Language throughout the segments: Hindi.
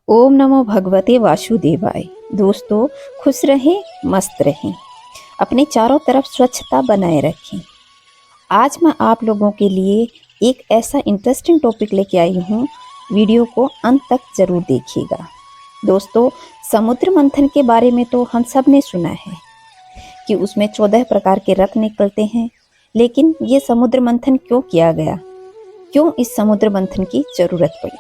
ओम नमो भगवते वासुदेवाय। दोस्तों, खुश रहें, मस्त रहें, अपने चारों तरफ स्वच्छता बनाए रखें। आज मैं आप लोगों के लिए एक ऐसा इंटरेस्टिंग टॉपिक लेके आई हूँ। वीडियो को अंत तक जरूर देखिएगा। दोस्तों, समुद्र मंथन के बारे में तो हम सब ने सुना है कि उसमें 14 प्रकार के रत्न निकलते हैं। लेकिन ये समुद्र मंथन क्यों किया गया, क्यों इस समुद्र मंथन की जरूरत पड़ी?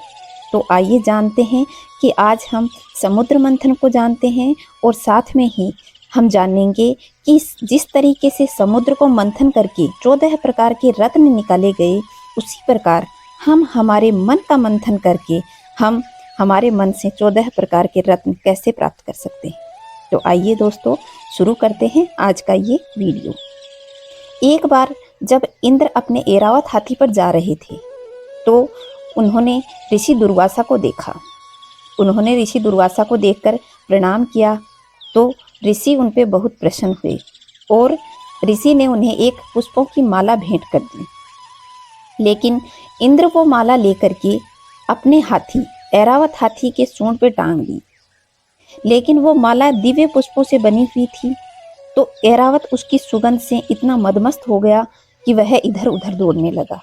तो आइए जानते हैं कि आज हम समुद्र मंथन को जानते हैं और साथ में ही हम जानेंगे कि जिस तरीके से समुद्र को मंथन करके 14 प्रकार के रत्न निकाले गए, उसी प्रकार हम हमारे मन का मंथन करके हम हमारे मन से 14 प्रकार के रत्न कैसे प्राप्त कर सकते हैं। तो आइए दोस्तों, शुरू करते हैं आज का ये वीडियो। एक बार जब इंद्र अपने ऐरावत हाथी पर जा रहे थे तो उन्होंने ऋषि दुर्वासा को देखा। उन्होंने ऋषि दुर्वासा को देखकर प्रणाम किया तो ऋषि उन पे बहुत प्रसन्न हुए और ऋषि ने उन्हें एक पुष्पों की माला भेंट कर दी। लेकिन इंद्र वो माला लेकर के अपने हाथी ऐरावत हाथी के सूंड पे टांग दी। लेकिन वो माला दिव्य पुष्पों से बनी हुई थी तो ऐरावत उसकी सुगंध से इतना मदमस्त हो गया कि वह इधर उधर दौड़ने लगा,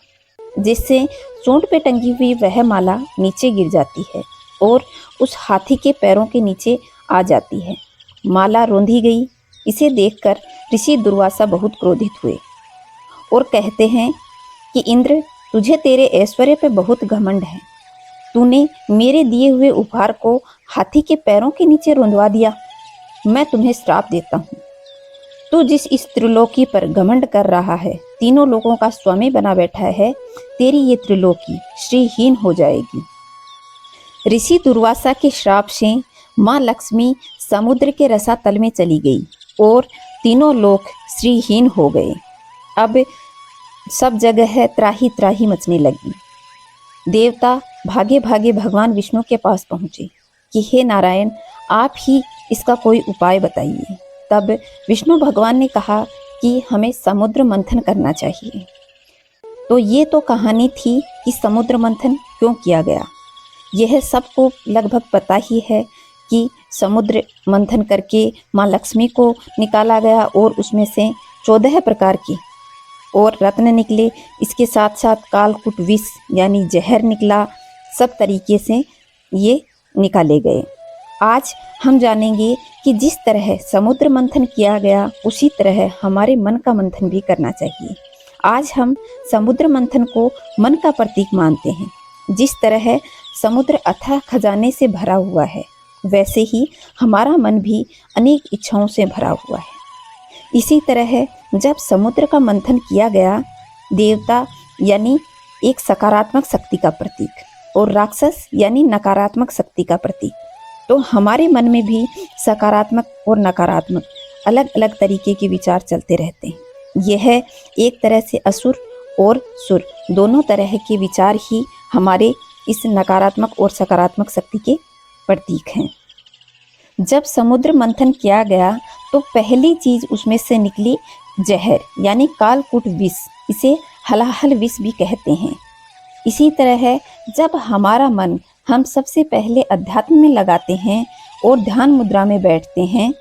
जिससे सूंड पे टंगी हुई वह माला नीचे गिर जाती है और उस हाथी के पैरों के नीचे आ जाती है। माला रोंधी गई। इसे देखकर ऋषि दुर्वासा बहुत क्रोधित हुए और कहते हैं कि इंद्र, तुझे तेरे ऐश्वर्य पे बहुत घमंड है। तूने मेरे दिए हुए उपहार को हाथी के पैरों के नीचे रोंदवा दिया। मैं तुम्हें श्राप देता हूँ। तू जिस इस त्रिलोकी पर घमंड कर रहा है, तीनों लोगों का स्वामी बना बैठा है, तेरी ये त्रिलोकी श्रीहीन हो जाएगी। ऋषि दुर्वासा के श्राप से माँ लक्ष्मी समुद्र के रसातल में चली गई और तीनों लोग श्रीहीन हो गए। अब सब जगह त्राही त्राही मचने लगी। देवता भागे भागे भगवान विष्णु के पास पहुंचे कि हे नारायण, आप ही इसका कोई उपाय बताइए। तब विष्णु भगवान ने कहा कि हमें समुद्र मंथन करना चाहिए। तो ये तो कहानी थी कि समुद्र मंथन क्यों किया गया। यह सबको लगभग पता ही है कि समुद्र मंथन करके माँ लक्ष्मी को निकाला गया और उसमें से 14 प्रकार की और रत्न निकले। इसके साथ साथ कालकूट विष यानी जहर निकला। सब तरीके से ये निकाले गए। आज हम जानेंगे कि जिस तरह समुद्र मंथन किया गया, उसी तरह हमारे मन का मंथन भी करना चाहिए। आज हम समुद्र मंथन को मन का प्रतीक मानते हैं। जिस तरह समुद्र अथाह खजाने से भरा हुआ है, वैसे ही हमारा मन भी अनेक इच्छाओं से भरा हुआ है। इसी तरह जब समुद्र का मंथन किया गया, देवता यानी एक सकारात्मक शक्ति का प्रतीक और राक्षस यानी नकारात्मक शक्ति का प्रतीक, तो हमारे मन में भी सकारात्मक और नकारात्मक अलग अलग तरीके के विचार चलते रहते हैं। यह एक तरह से असुर और सुर दोनों तरह के विचार ही हमारे इस नकारात्मक और सकारात्मक शक्ति के प्रतीक हैं। जब समुद्र मंथन किया गया तो पहली चीज उसमें से निकली जहर यानी कालकूट विष। इसे हलाहल विष भी कहते हैं। इसी तरह जब हमारा मन हम सबसे पहले अध्यात्म में लगाते हैं और ध्यान मुद्रा में बैठते हैं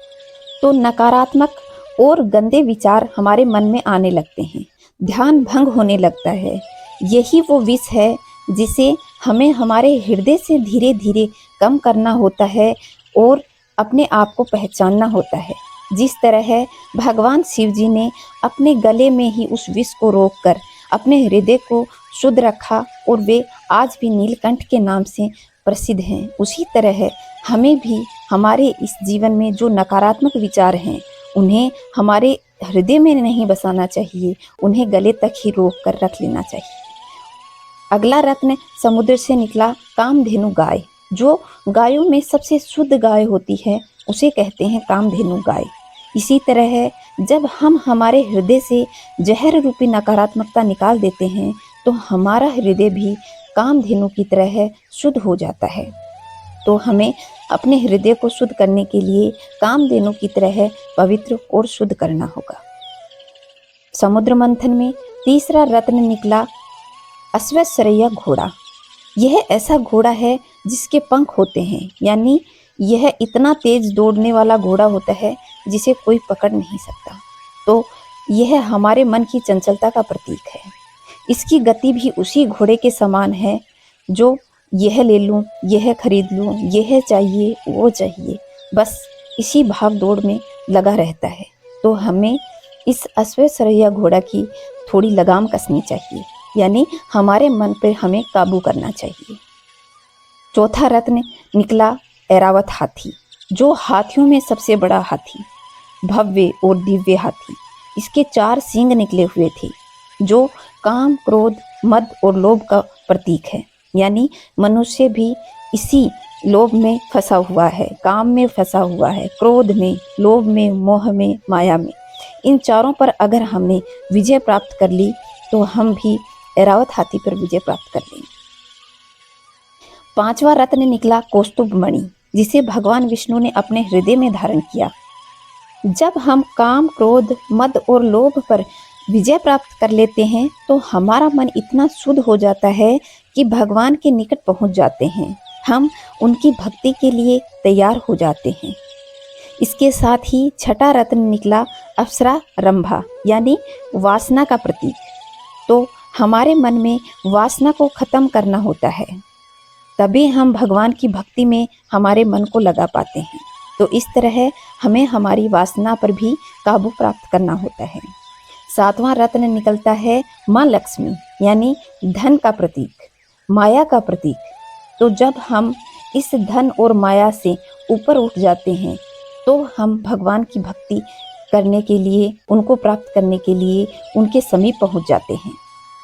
तो नकारात्मक और गंदे विचार हमारे मन में आने लगते हैं। ध्यान भंग होने लगता है। यही वो विष है जिसे हमें हमारे हृदय से धीरे धीरे कम करना होता है और अपने आप को पहचानना होता है। जिस तरह भगवान शिव जी ने अपने गले में ही उस विष को रोककर अपने हृदय को शुद्ध रखा और वे आज भी नीलकंठ के नाम से प्रसिद्ध हैं, उसी तरह हमें भी हमारे इस जीवन में जो नकारात्मक विचार हैं, उन्हें हमारे हृदय में नहीं बसाना चाहिए, उन्हें गले तक ही रोक कर रख लेना चाहिए। अगला रत्न समुद्र से निकला कामधेनु गाय। जो गायों में सबसे शुद्ध गाय होती है, उसे कहते हैं कामधेनु गाय। इसी तरह जब हम हमारे हृदय से जहर रूपी नकारात्मकता निकाल देते हैं तो हमारा हृदय भी कामधेनु की तरह शुद्ध हो जाता है। तो हमें अपने हृदय को शुद्ध करने के लिए कामधेनु की तरह पवित्र और शुद्ध करना होगा। समुद्र मंथन में तीसरा रत्न निकला अश्वशरय्या घोड़ा। यह ऐसा घोड़ा है जिसके पंख होते हैं, यानी यह इतना तेज दौड़ने वाला घोड़ा होता है जिसे कोई पकड़ नहीं सकता। तो यह हमारे मन की चंचलता का प्रतीक है। इसकी गति भी उसी घोड़े के समान है जो यह ले लूं, यह खरीद लूं, यह चाहिए, वो चाहिए, बस इसी भाग दौड़ में लगा रहता है। तो हमें इस अश्व सरैया घोड़ा की थोड़ी लगाम कसनी चाहिए, यानी हमारे मन पर हमें काबू करना चाहिए। चौथा रत्न निकला ऐरावत हाथी, जो हाथियों में सबसे बड़ा हाथी, भव्य और दिव्य हाथी। इसके 4 सींग निकले हुए थे, जो काम, क्रोध, मद और लोभ का प्रतीक है। यानी मनुष्य भी इसी लोभ में फंसा हुआ है, काम में फंसा हुआ है, क्रोध में, लोभ में, मोह में, माया में। इन चारों पर अगर हमने विजय प्राप्त कर ली तो हम भी ऐरावत हाथी पर विजय प्राप्त कर लेंगे। 5वां रत्न निकला कौस्तुभ मणि, जिसे भगवान विष्णु ने अपने हृदय में धारण किया। जब हम काम, क्रोध, मद और लोभ पर विजय प्राप्त कर लेते हैं तो हमारा मन इतना शुद्ध हो जाता है कि भगवान के निकट पहुंच जाते हैं, हम उनकी भक्ति के लिए तैयार हो जाते हैं। इसके साथ ही 6ठा रत्न निकला अप्सरा रंभा, यानी वासना का प्रतीक। तो हमारे मन में वासना को खत्म करना होता है, तभी हम भगवान की भक्ति में हमारे मन को लगा पाते हैं। तो इस तरह हमें हमारी वासना पर भी काबू प्राप्त करना होता है। 7वां रत्न निकलता है माँ लक्ष्मी, यानी धन का प्रतीक, माया का प्रतीक। तो जब हम इस धन और माया से ऊपर उठ जाते हैं तो हम भगवान की भक्ति करने के लिए, उनको प्राप्त करने के लिए उनके समीप पहुंच जाते हैं।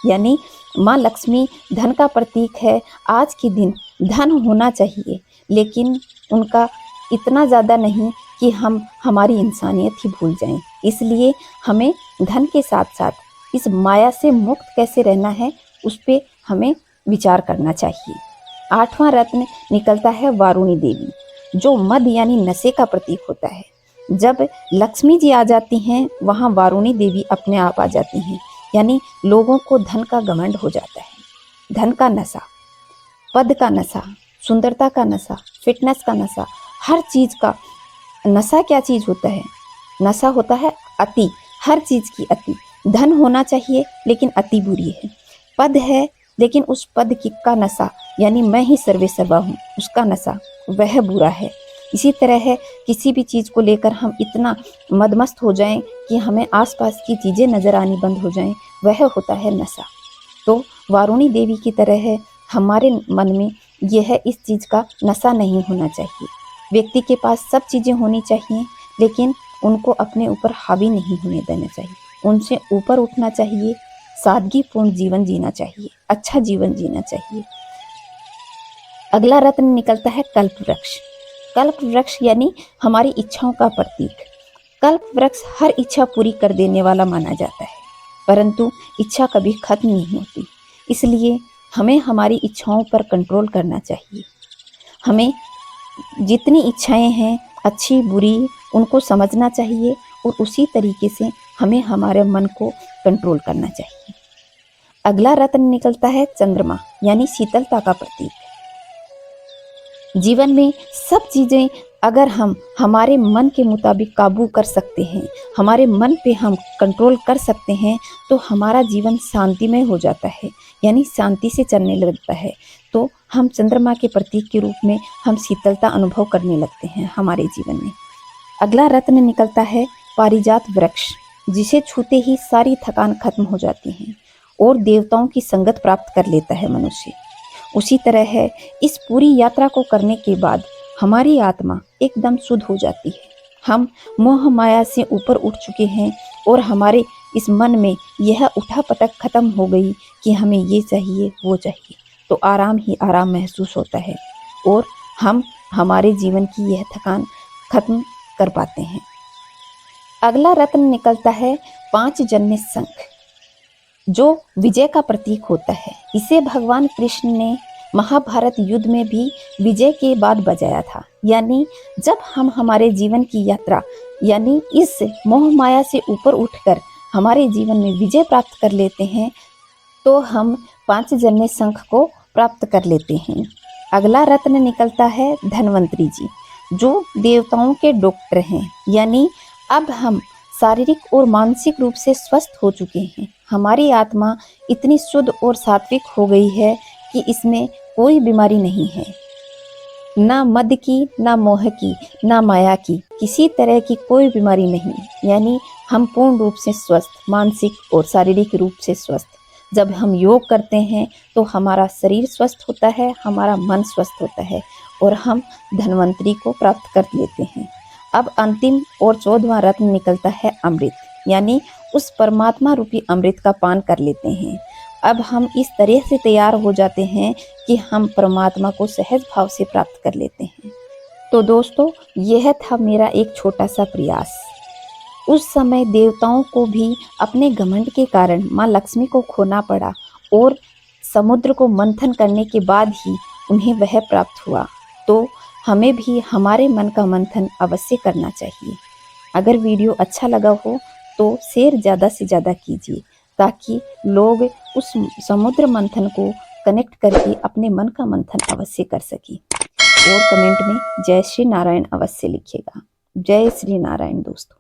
यानी माँ लक्ष्मी धन का प्रतीक है। आज के दिन धन होना चाहिए, लेकिन उनका इतना ज़्यादा नहीं कि हम हमारी इंसानियत ही भूल जाएं। इसलिए हमें धन के साथ साथ इस माया से मुक्त कैसे रहना है, उस पर हमें विचार करना चाहिए। 8वां रत्न निकलता है वारुणी देवी, जो मद यानी नशे का प्रतीक होता है। जब लक्ष्मी जी आ जाती हैं, वहाँ वारुणी देवी अपने आप आ जाती हैं, यानी लोगों को धन का घमंड हो जाता है। धन का नशा, पद का नशा, सुंदरता का नशा, फिटनेस का नशा, हर चीज़ का नशा। क्या चीज़ होता है? नशा होता है अति, हर चीज़ की अति। धन होना चाहिए लेकिन अति बुरी है। पद है लेकिन उस पद की का नशा, यानी मैं ही सर्वे सर्वा हूँ, उसका नशा, वह बुरा है। इसी तरह है, किसी भी चीज़ को लेकर हम इतना मदमस्त हो जाएं कि हमें आसपास की चीज़ें नज़र आनी बंद हो जाएं, वह होता है नशा। तो वारुणी देवी की तरह है, हमारे मन में यह इस चीज़ का नशा नहीं होना चाहिए। व्यक्ति के पास सब चीज़ें होनी चाहिए, लेकिन उनको अपने ऊपर हावी नहीं होने देना चाहिए, उनसे ऊपर उठना चाहिए, सादगीपूर्ण जीवन जीना चाहिए, अच्छा जीवन जीना चाहिए। अगला रत्न निकलता है कल्प वृक्ष। कल्प वृक्ष यानी हमारी इच्छाओं का प्रतीक। कल्प वृक्ष हर इच्छा पूरी कर देने वाला माना जाता है, परंतु इच्छा कभी खत्म नहीं होती। इसलिए हमें हमारी इच्छाओं पर कंट्रोल करना चाहिए। हमें जितनी इच्छाएं हैं, अच्छी बुरी, उनको समझना चाहिए और उसी तरीके से हमें हमारे मन को कंट्रोल करना चाहिए। अगला रत्न निकलता है चंद्रमा, यानी शीतलता का प्रतीक। जीवन में सब चीज़ें अगर हम हमारे मन के मुताबिक काबू कर सकते हैं, हमारे मन पे हम कंट्रोल कर सकते हैं, तो हमारा जीवन शांतिमय हो जाता है, यानी शांति से चलने लगता है। तो हम चंद्रमा के प्रतीक के रूप में हम शीतलता अनुभव करने लगते हैं हमारे जीवन में। अगला रत्न निकलता है पारिजात वृक्ष, जिसे छूते ही सारी थकान खत्म हो जाती है और देवताओं की संगत प्राप्त कर लेता है मनुष्य। उसी तरह है, इस पूरी यात्रा को करने के बाद हमारी आत्मा एकदम शुद्ध हो जाती है। हम मोह माया से ऊपर उठ चुके हैं और हमारे इस मन में यह उठापटक खत्म हो गई कि हमें ये चाहिए, वो चाहिए। तो आराम ही आराम महसूस होता है और हम हमारे जीवन की यह थकान खत्म कर पाते हैं। अगला रत्न निकलता है 5 जन्य शंख, जो विजय का प्रतीक होता है। इसे भगवान कृष्ण ने महाभारत युद्ध में भी विजय के बाद बजाया था। यानी जब हम हमारे जीवन की यात्रा, यानी इस मोह माया से ऊपर उठकर हमारे जीवन में विजय प्राप्त कर लेते हैं, तो हम 5 जन्य शंख को प्राप्त कर लेते हैं। अगला रत्न निकलता है धन्वंतरी जी, जो देवताओं के डॉक्टर हैं। यानी अब हम शारीरिक और मानसिक रूप से स्वस्थ हो चुके हैं। हमारी आत्मा इतनी शुद्ध और सात्विक हो गई है कि इसमें कोई बीमारी नहीं है, ना मद की, ना मोह की, ना माया की, किसी तरह की कोई बीमारी नहीं। यानी हम पूर्ण रूप से स्वस्थ, मानसिक और शारीरिक रूप से स्वस्थ। जब हम योग करते हैं तो हमारा शरीर स्वस्थ होता है, हमारा मन स्वस्थ होता है और हम धन्वंतरी को प्राप्त कर लेते हैं। अब अंतिम और 14वां रत्न निकलता है अमृत, यानी उस परमात्मा रूपी अमृत का पान कर लेते हैं। अब हम इस तरह से तैयार हो जाते हैं कि हम परमात्मा को सहज भाव से प्राप्त कर लेते हैं। तो दोस्तों, यह था मेरा एक छोटा सा प्रयास। उस समय देवताओं को भी अपने घमंड के कारण माँ लक्ष्मी को खोना पड़ा और समुद्र को मंथन करने के बाद ही उन्हें वह प्राप्त हुआ। तो हमें भी हमारे मन का मंथन अवश्य करना चाहिए। अगर वीडियो अच्छा लगा हो तो शेयर ज़्यादा से ज़्यादा कीजिए, ताकि लोग उस समुद्र मंथन को कनेक्ट करके अपने मन का मंथन अवश्य कर सकें। और कमेंट में जय श्री नारायण अवश्य लिखिएगा। जय श्री नारायण दोस्तों।